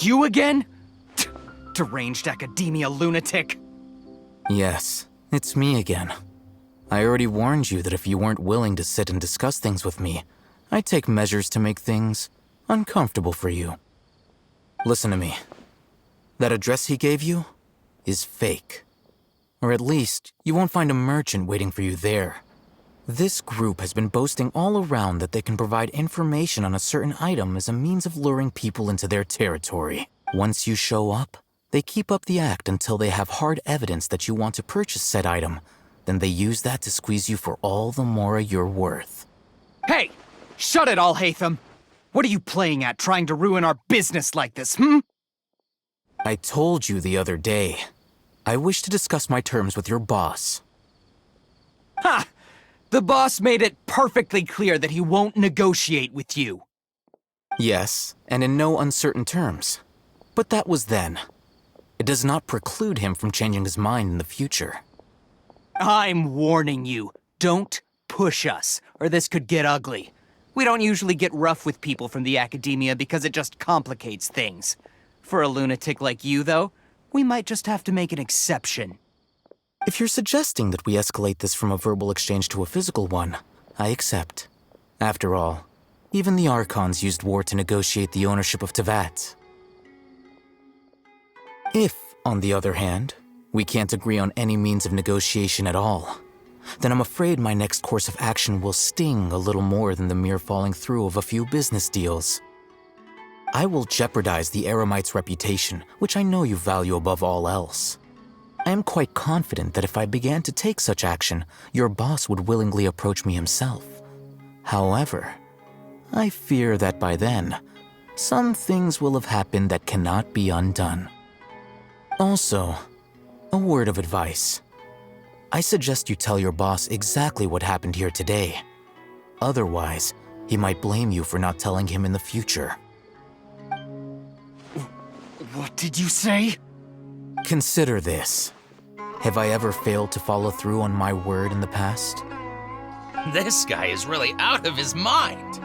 You again? Deranged academia lunatic. Yes, it's me again. I already warned you that if you weren't willing to sit and discuss things with me, I'd take measures to make things uncomfortable for you. Listen to me. That address he gave you is fake. Or at least, you won't find a merchant waiting for you there. This group has been boasting all around that they can provide information on a certain item as a means of luring people into their territory. Once you show up, they keep up the act until they have hard evidence that you want to purchase said item. Then they use that to squeeze you for all the mora you're worth. Hey! Shut it, Alhaitham! What are you playing at, trying to ruin our business like this, hmm? I told you the other day. I wish to discuss my terms with your boss. Ha! The boss made it perfectly clear that he won't negotiate with you. Yes, and in no uncertain terms. But that was then. It does not preclude him from changing his mind in the future. I'm warning you, don't push us, or this could get ugly. We don't usually get rough with people from the academia because it just complicates things. For a lunatic like you, though, we might just have to make an exception. If you're suggesting that we escalate this from a verbal exchange to a physical one, I accept. After all, even the Archons used war to negotiate the ownership of Teyvat. If, on the other hand, we can't agree on any means of negotiation at all, then I'm afraid my next course of action will sting a little more than the mere falling through of a few business deals. I will jeopardize the Eremites' reputation, which I know you value above all else. I am quite confident that if I began to take such action, your boss would willingly approach me himself. However, I fear that by then, some things will have happened that cannot be undone. Also, a word of advice. I suggest you tell your boss exactly what happened here today. Otherwise, he might blame you for not telling him in the future. What did you say? Consider this. Have I ever failed to follow through on my word in the past? This guy is really out of his mind.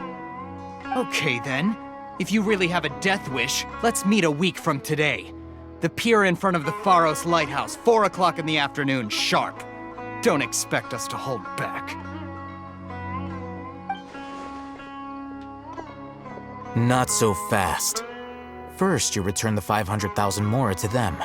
Okay then. If you really have a death wish, let's meet a week from today. The pier in front of the Pharos Lighthouse, 4 o'clock in the afternoon, sharp. Don't expect us to hold back. Not so fast. First, you return the 500,000 mora to them.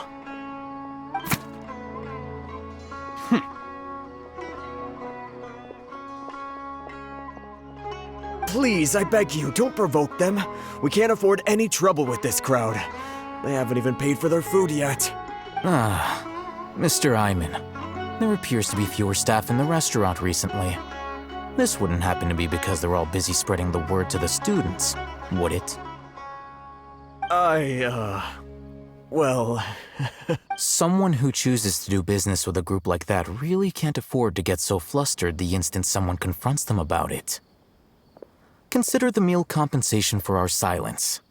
Please, I beg you, don't provoke them. We can't afford any trouble with this crowd. They haven't even paid for their food yet. Mr. Iman, there appears to be fewer staff in the restaurant recently. This wouldn't happen to be because they're all busy spreading the word to the students, would it? Well... Someone who chooses to do business with a group like that really can't afford to get so flustered the instant someone confronts them about it. Consider the meal compensation for our silence.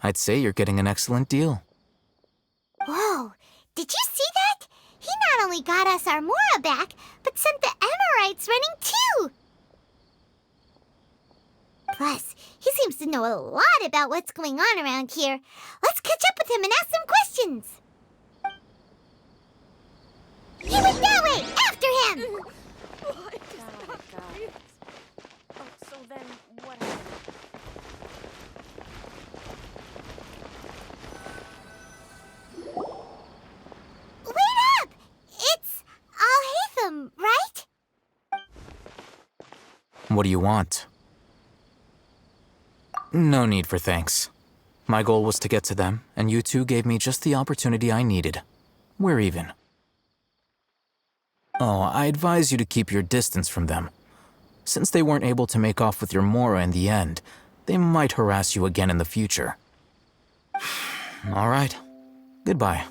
I'd say you're getting an excellent deal. Whoa, did you see that? He not only got us our Mora back, but sent the Emirites running too! Plus, he seems to know a lot about what's going on around here. Let's catch up with him and ask some questions. He went that way! After him! So then, what happened? Wait up! It's Alhaitham, right? What do you want? No need for thanks. My goal was to get to them, and you two gave me just the opportunity I needed. We're even. Oh, I advise you to keep your distance from them. Since they weren't able to make off with your Mora in the end, they might harass you again in the future. All right. Goodbye.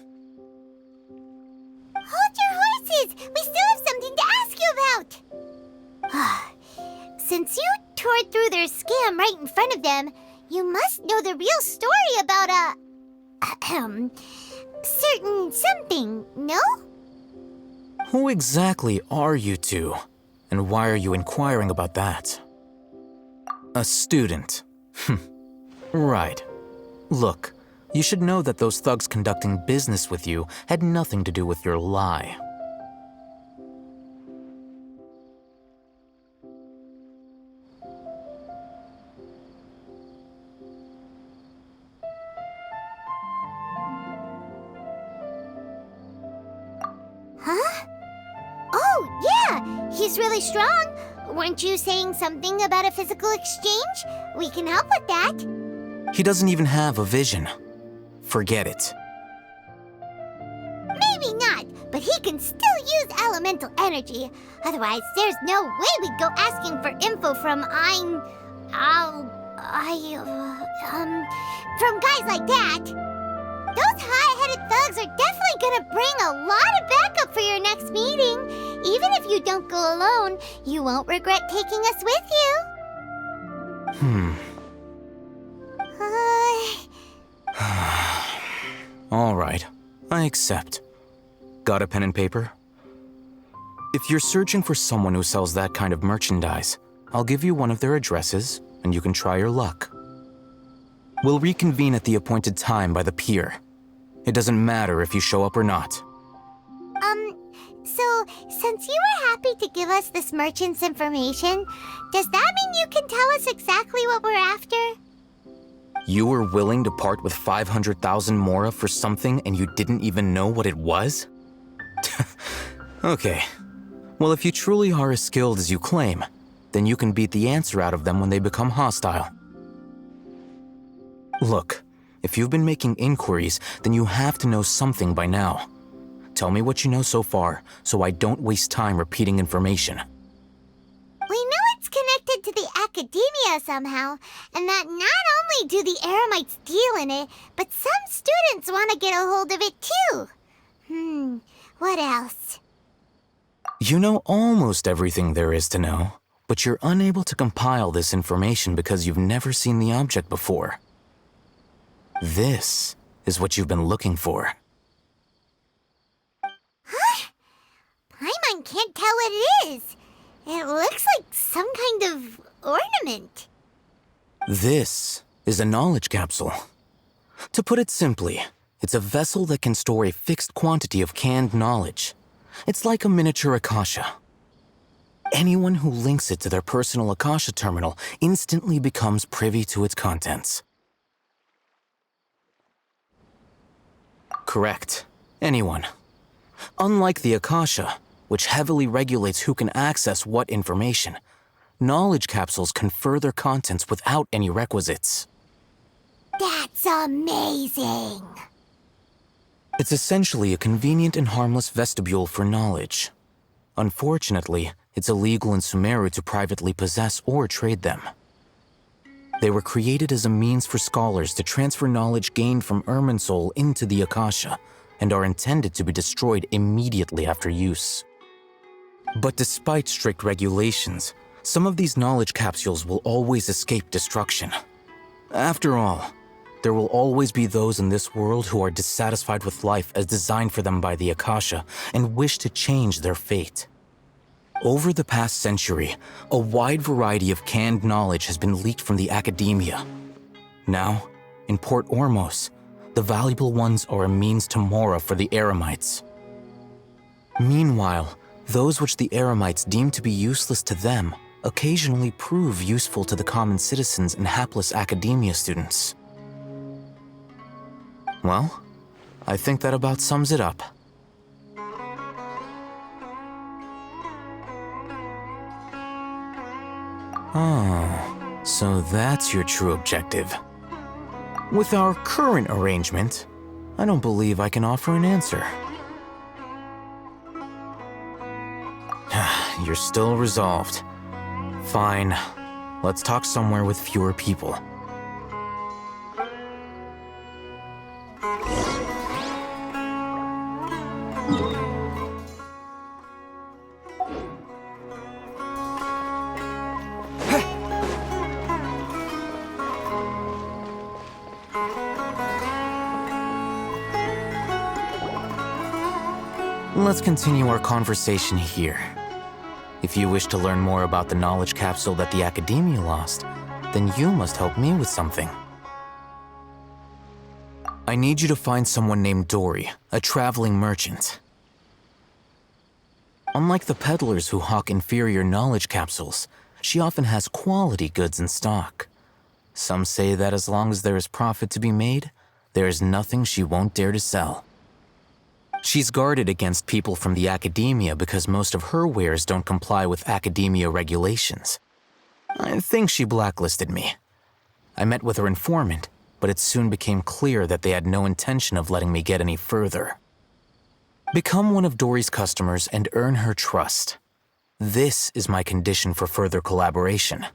Hold your horses! We still have something to ask you about! Since you tore through their scam right in front of them, you must know the real story about certain something, no? Who exactly are you two? And why are you inquiring about that? A student. Right. Look, You should know that those thugs conducting business with you had nothing to do with your lie. Huh? Oh, yeah! He's really strong. Weren't you saying something about a physical exchange? We can help with that. He doesn't even have a vision. Forget it. Maybe not, but he can still use elemental energy. Otherwise, there's no way we'd go asking for info from from guys like that. Those high-headed thugs are definitely gonna bring a lot of backup for your next meeting. Even if you don't go alone, you won't regret taking us with you. All right, I accept. Got a pen and paper? If you're searching for someone who sells that kind of merchandise, I'll give you one of their addresses, and you can try your luck. We'll reconvene at the appointed time by the pier. It doesn't matter if you show up or not. So, since you were happy to give us this merchant's information, does that mean you can tell us exactly what we're after? You were willing to part with 500,000 mora for something and you didn't even know what it was? Okay. Well, if you truly are as skilled as you claim, then you can beat the answer out of them when they become hostile. Look, if you've been making inquiries, then you have to know something by now. Tell me what you know so far, so I don't waste time repeating information. We know it's connected to the academia somehow, and that not only do the Eremites deal in it, but some students want to get a hold of it too. What else? You know almost everything there is to know, but you're unable to compile this information because you've never seen the object before. This is what you've been looking for. Huh? Paimon can't tell what it is. It looks like some kind of ornament. This is a knowledge capsule. To put it simply, it's a vessel that can store a fixed quantity of canned knowledge. It's like a miniature Akasha. Anyone who links it to their personal Akasha terminal instantly becomes privy to its contents. Correct. Anyone. Unlike the Akasha, which heavily regulates who can access what information, knowledge capsules confer their contents without any requisites. That's amazing. It's essentially a convenient and harmless vestibule for knowledge. Unfortunately, it's illegal in Sumeru to privately possess or trade them. They were created as a means for scholars to transfer knowledge gained from Irminsul into the Akasha, and are intended to be destroyed immediately after use. But despite strict regulations, some of these knowledge capsules will always escape destruction. After all, there will always be those in this world who are dissatisfied with life as designed for them by the Akasha and wish to change their fate. Over the past century, a wide variety of canned knowledge has been leaked from the academia. Now, in Port Ormos, the valuable ones are a means to mora for the Eremites. Meanwhile, those which the Eremites deem to be useless to them occasionally prove useful to the common citizens and hapless academia students. Well, I think that about sums it up. Oh, so that's your true objective. With our current arrangement, I don't believe I can offer an answer. You're still resolved. Fine. Let's talk somewhere with fewer people. Let's continue our conversation here. If you wish to learn more about the knowledge capsule that the Academia lost, then you must help me with something. I need you to find someone named Dory, a traveling merchant. Unlike the peddlers who hawk inferior knowledge capsules, she often has quality goods in stock. Some say that as long as there is profit to be made, there is nothing she won't dare to sell. She's guarded against people from the academia because most of her wares don't comply with academia regulations. I think she blacklisted me. I met with her informant, but it soon became clear that they had no intention of letting me get any further. Become one of Dory's customers and earn her trust. This is my condition for further collaboration.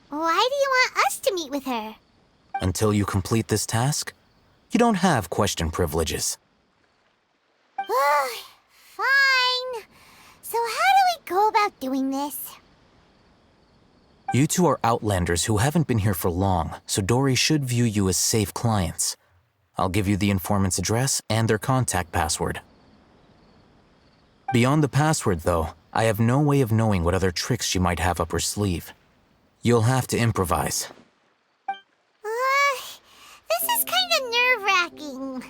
Why do you want us to meet with her? Until you complete this task, you don't have question privileges. Fine. So how do we go about doing this? You two are outlanders who haven't been here for long, so Dory should view you as safe clients. I'll give you the informant's address and their contact password. Beyond the password, though, I have no way of knowing what other tricks she might have up her sleeve. You'll have to improvise. This is kind of nerve-wracking.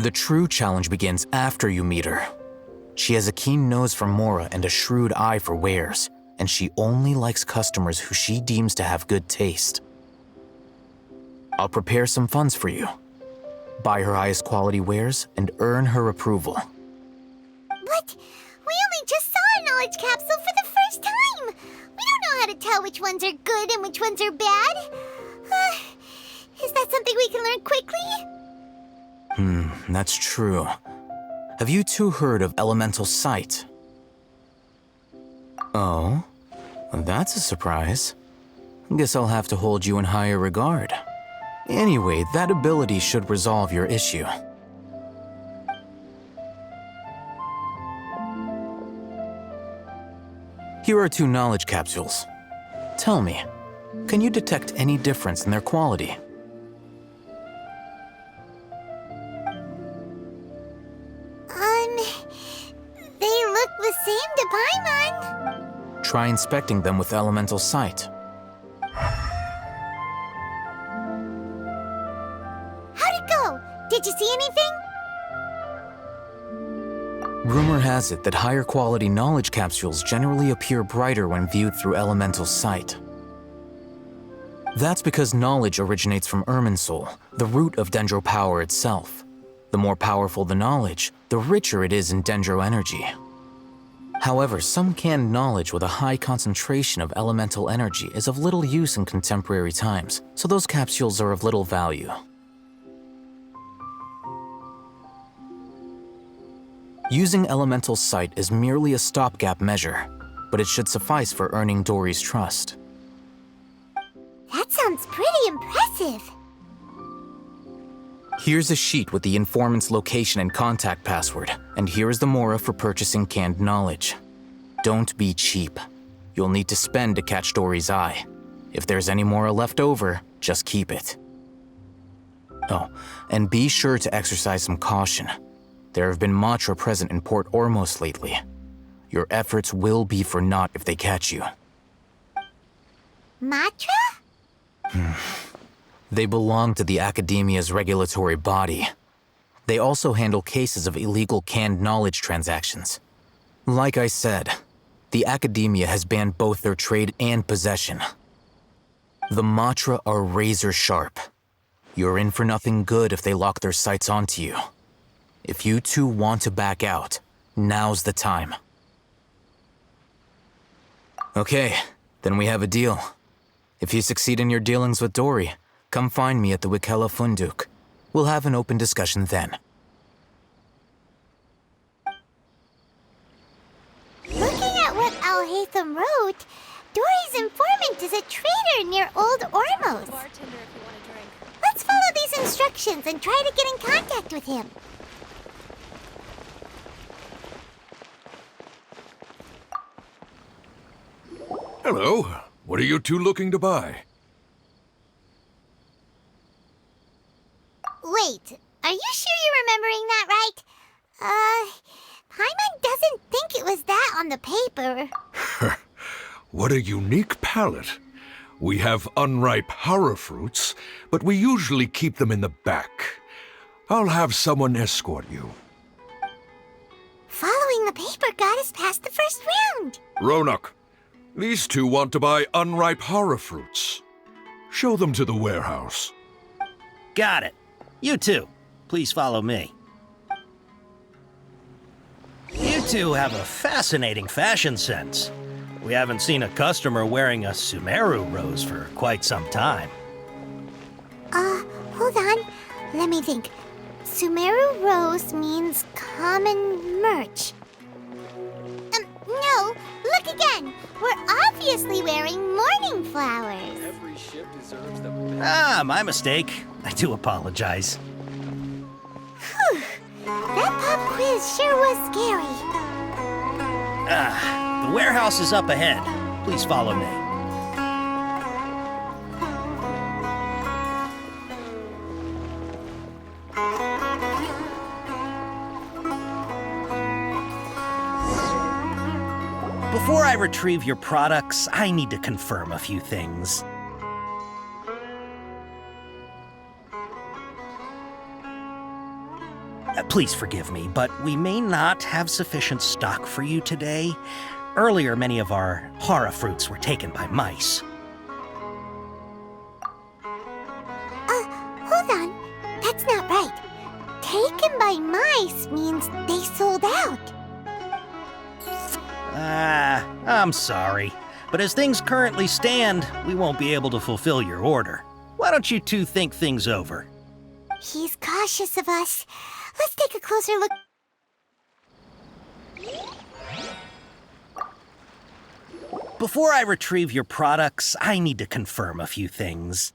The true challenge begins after you meet her. She has a keen nose for Mora and a shrewd eye for wares, and she only likes customers who she deems to have good taste. I'll prepare some funds for you. Buy her highest quality wares and earn her approval. But we only just saw a knowledge capsule for the first time. We don't know how to tell which ones are good and which ones are bad. Is that something we can learn quickly? That's true. Have you two heard of elemental sight? Oh, that's a surprise. Guess I'll have to hold you in higher regard. Anyway, that ability should resolve your issue. Here are 2 knowledge capsules. Tell me, can you detect any difference in their quality? They look the same to Paimon. Try inspecting them with elemental sight. How'd it go? Did you see anything? Rumor has it that higher quality knowledge capsules generally appear brighter when viewed through elemental sight. That's because knowledge originates from Irminsul, the root of Dendro power itself. The more powerful the knowledge, the richer it is in Dendro energy. However, some canned knowledge with a high concentration of elemental energy is of little use in contemporary times, so those capsules are of little value. Using elemental sight is merely a stopgap measure, but it should suffice for earning Dory's trust. That sounds pretty impressive. Here's a sheet with the informant's location and contact password, and here is the Mora for purchasing canned knowledge. Don't be cheap. You'll need to spend to catch Dory's eye. If there's any Mora left over, just keep it. Oh, and be sure to exercise some caution. There have been Matra present in Port Ormos lately. Your efforts will be for naught if they catch you. Matra? They belong to the Academia's regulatory body. They also handle cases of illegal canned knowledge transactions. Like I said, the Academia has banned both their trade and possession. The Matra are razor sharp. You're in for nothing good if they lock their sights onto you. If you two want to back out, now's the time. Okay, then we have a deal. If you succeed in your dealings with Dory, come find me at the Wikela Funduk. We'll have an open discussion then. Looking at what Al-Haytham wrote, Dory's informant is a trader near Old Ormos. Bartender, if you want a drink. Let's follow these instructions and try to get in contact with him. Hello. What are you two looking to buy? Wait, are you sure you're remembering that right? Paimon doesn't think it was that on the paper. What a unique palette. We have unripe hara fruits, but we usually keep them in the back. I'll have someone escort you. Following the paper got us past the first round. Ronak, these two want to buy unripe hara fruits. Show them to the warehouse. Got it. You two, please follow me. You two have a fascinating fashion sense. We haven't seen a customer wearing a Sumeru rose for quite some time. Hold on. Let me think. Sumeru rose means common merch. No, look again. We're obviously wearing morning flowers. Ah, my mistake. I do apologize. Whew. That pop quiz sure was scary. The warehouse is up ahead. Please follow me. Before I retrieve your products, I need to confirm a few things. Please forgive me, but we may not have sufficient stock for you today. Earlier, many of our hara fruits were taken by mice. Hold on. That's not right. Taken by mice means they sold out. I'm sorry. But as things currently stand, we won't be able to fulfill your order. Why don't you two think things over? He's cautious of us. Let's take a closer look. Before I retrieve your products, I need to confirm a few things.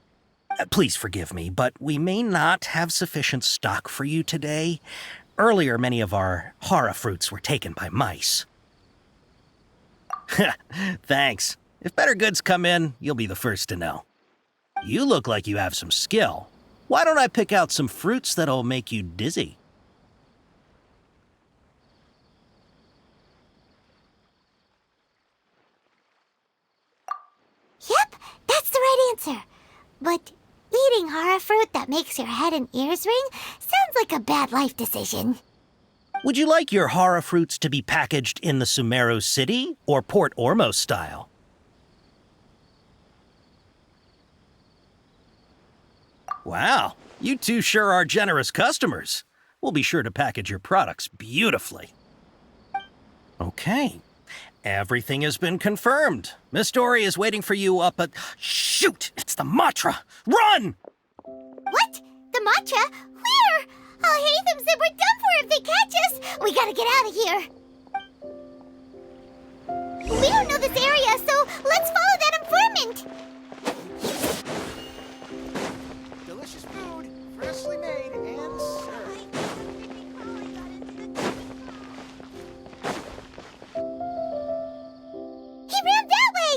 Please forgive me, but we may not have sufficient stock for you today. Earlier, many of our hara fruits were taken by mice. Thanks. If better goods come in, you'll be the first to know. You look like you have some skill. Why don't I pick out some fruits that'll make you dizzy? Yep, that's the right answer. But eating hara fruit that makes your head and ears ring sounds like a bad life decision. Would you like your hara fruits to be packaged in the Sumeru City or Port Ormos style? Wow, you two sure are generous customers. We'll be sure to package your products beautifully. Okay, everything has been confirmed. Miss Dory is waiting for you up at... Shoot, it's the Matra! Run! What? The matcha? Where? Oh, Hatham said we're done for if they catch us. We gotta get out of here. We don't know this area, so let's follow that informant. Delicious food, freshly made and served. He ran that way.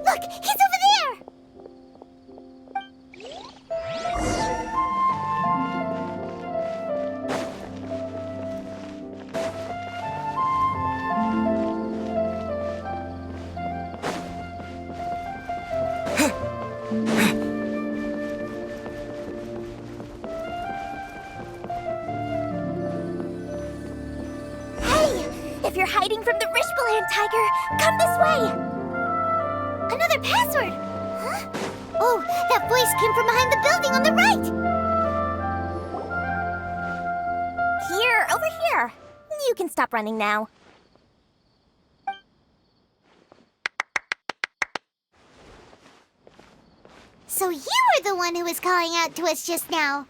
Look, he's over there. Hey, if you're hiding from the Rishbaland tiger, come this way. Another password! Huh? Oh, that voice came from behind the building on the right! Here, over here. You can stop running now. So you were the one who was calling out to us just now.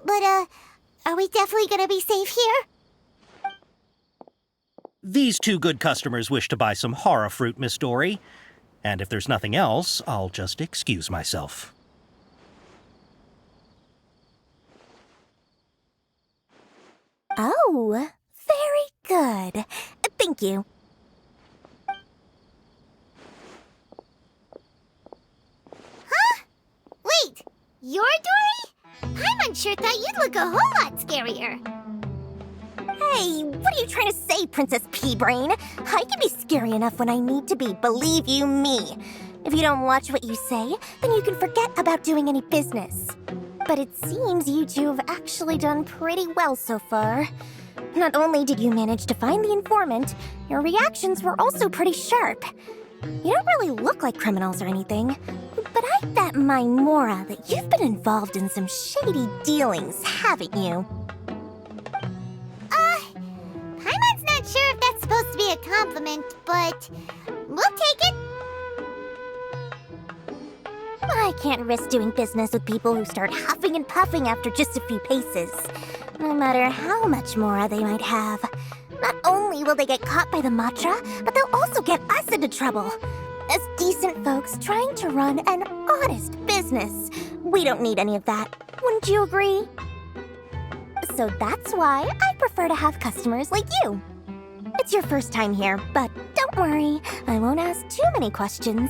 But, are we definitely gonna be safe here? These two good customers wish to buy some hara fruit, Miss Dory. And if there's nothing else, I'll just excuse myself. Oh, very good. Thank you. You're Dory? Paimon sure thought you'd look a whole lot scarier. Hey, what are you trying to say, Princess Pea-Brain? I can be scary enough when I need to be, believe you me. If you don't watch what you say, then you can forget about doing any business. But it seems you two have actually done pretty well so far. Not only did you manage to find the informant, your reactions were also pretty sharp. You don't really look like criminals or anything, but I bet my Mora that you've been involved in some shady dealings, haven't you? Paimon's not sure if that's supposed to be a compliment, but we'll take it. I can't risk doing business with people who start huffing and puffing after just a few paces, no matter how much Mora they might have. Not only will they get caught by the Matra, but they'll also get us into trouble. As decent folks trying to run an honest business, we don't need any of that. Wouldn't you agree? So that's why I prefer to have customers like you. It's your first time here, but don't worry, I won't ask too many questions.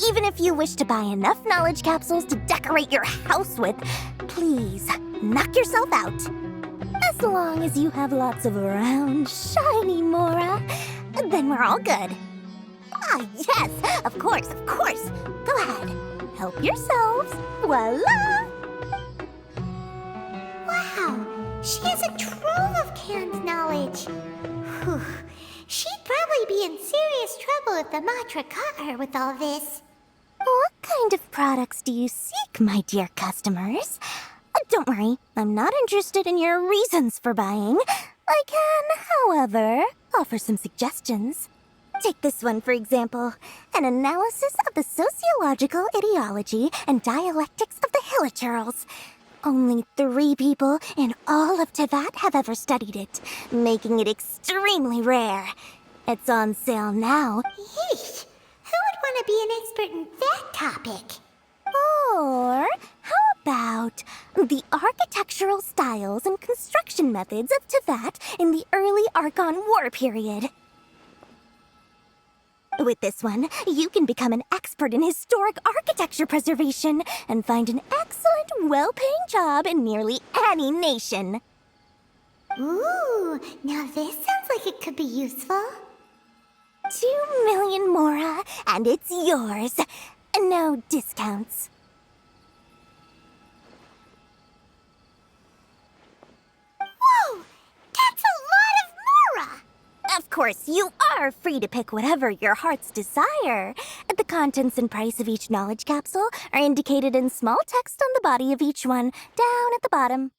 Even if you wish to buy enough knowledge capsules to decorate your house with, please knock yourself out. As long as you have lots of round, shiny Mora, then we're all good. Ah, yes, of course, of course. Go ahead, help yourselves. Voila! Wow, she has a trove of canned knowledge. Whew. She'd probably be in serious trouble if the Matra caught her with all this. What kind of products do you seek, my dear customers? Don't worry, I'm not interested in your reasons for buying. I can, however, offer some suggestions. Take this one, for example. An analysis of the sociological ideology and dialectics of the Hilichurls. Only 3 people in all of Teyvat have ever studied it, making it extremely rare. It's on sale now. Yeesh, who would want to be an expert in that topic? Or how about the architectural styles and construction methods of Teyvat in the early Archon War period? With this one, you can become an expert in historic architecture preservation and find an excellent, well-paying job in nearly any nation. Ooh, now this sounds like it could be useful. 2 million Mora, and it's yours. No discounts. Whoa, that's a lot of Mora! Of course, you are free to pick whatever your heart's desire. The contents and price of each knowledge capsule are indicated in small text on the body of each one, down at the bottom.